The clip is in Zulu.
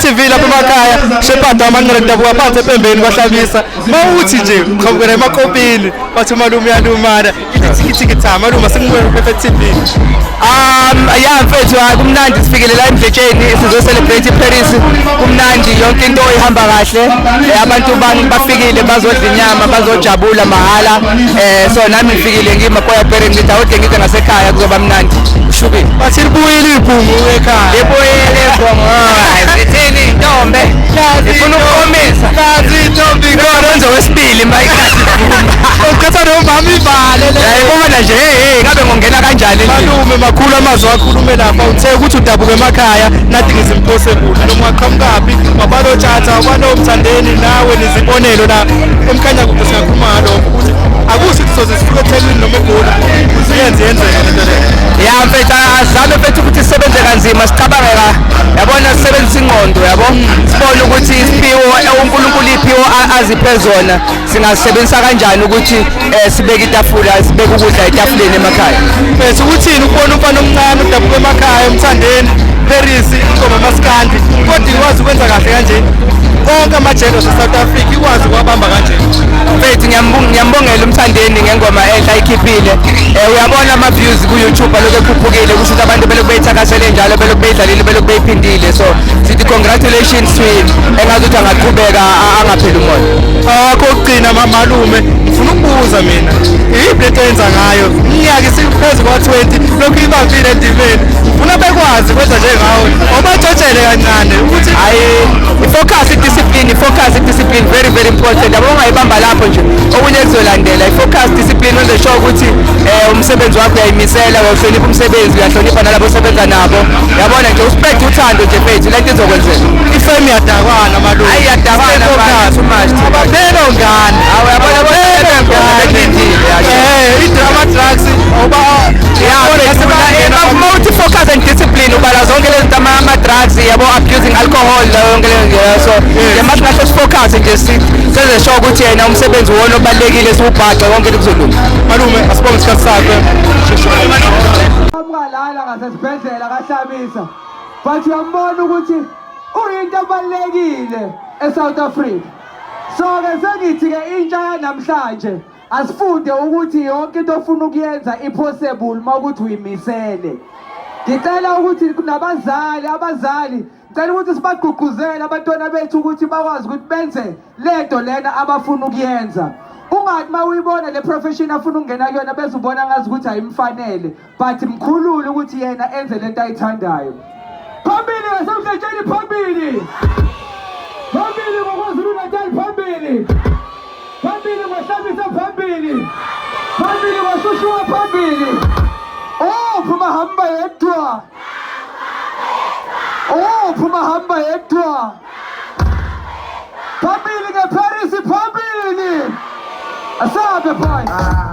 TV lapha emakhaya shepherd amanqele dabuka phansi empembeni bahlabisa mawuthi nje uqhubukela emakopini bathi malume uyalumana ithi malume singubona Perfect TV. Yeah mfethu kumnandi sifikele la Emdletsheni sizo celebrate Paris kumnandi yonke into ihamba kahle abantu bafikile bazodla inyama bazojabula mahala so nami ngifikile ngimakoya parent ngithi awude ngize ngasekhaya kuzoba mnandi ushukile bathi libuyile ibhungu ekhaya libuyile ibhungu zithini intombe ifuna ukukomisa kazi intombi kodwa wesibili mayikhathi ukhetha nomama ivale yayibona nje ngabe ngongena kanjani malume makhulu amazwi akhulume lapha uthe ukuthi udabuka emakhaya nathi ngizimposebulo noma aqhamukaphi wabalothatha wabanomthandeni nawe nizibonelo la emkhanya kude singakhuluma ngalokho ukuthi akusi sizoze sifike eThekwini noma eGoli usiyenze yenzeke lento le ya mfethu azame mfethu ukuthi sisebenze kanzima sicabangeka yabona sisebenzisa ingqondo yabo sibone ukuthi isiphiwo uNkulunkulu iphiwo aziphe zona singasebenzisa kanjani ukuthi sibeke itafula sibeke ukudla etafuleni emakhaya bese ukuthini ukubona umfana omncane udabuka emakhaya Mthandeni Paris ingoma maskandi kodwa ikwazi ukwenza kahle kanje konke amajelo South Africa ikwazi ukwabamba kanje mfethu ngiyambongela uMthandeni ngengoma enhle ayikhiphile uyabona ama views ku YouTube lokho ekhuphukile kusho ukuthi abantu belokhu beyithakasele njalo belokhu beyidlalile belokhu beyiphindile so sithi congratulations to him engazi ukuthi angaqhubeka angapheli umoya kokugcina malume ngifuna ukubuza mina yiphi lento yenza ngayo iminyaka isiphezulu kwa-20 lokhu ibambile endimeni ufuna bekwazi kwenza njengawe obatshotshele kancane ukuthi hayi focus discipline very very important yabo ungayibamba lapho nje okunye kuzolandela focus discipline wenze sure ukuthi umsebenzi wakho uyayimisela uyahlonipha umsebenzi uyahlonipha nalabo osebenza nabo yabona nje uspect uthando nje mfethu lento izokwenzeka ifemi yadakwana malume hayi yadakwana too much ababelo ngane yabona i-drama drugs promote focus and discipline ubala zonke lezi ama-drugs yabo abusing alcohol yonke leyo so must ngahle sifocus nje senze sure ukuthi yena umsebenzi wona obalekile siwubhaxe konke kuzolunga malume asibonge isikhathi sakho amgalala ngasesibhedlela kahlabisa but uyambona ukuthi uyinto ebalekile eSouth Africa so ke sengithi ke intsha yanamhlanje asifunde ukuthi yonke into ofuna ukuyenza ipossible mawukuthi uyimisele ngicela ukuthi abazali ngicela ukuthi sibagqugquzele abantwana bethu ukuthi bakwazi ukuthi benze lento lena abafuna ukuyenza ungathi mawuyibona le profession afuna ukungena kuyona bese ubona ngazi ukuthi ayimfanele but mkhulule ukuthi yena enze lento ayithandayo phambili ngasemdletsheni phambili ngokwazulu Natal phambili ngohlabisa phambili ngoshushuwa phambili phuma hamba yedwa phuma hamba yedwa phambili ngeParis phambili asabe boy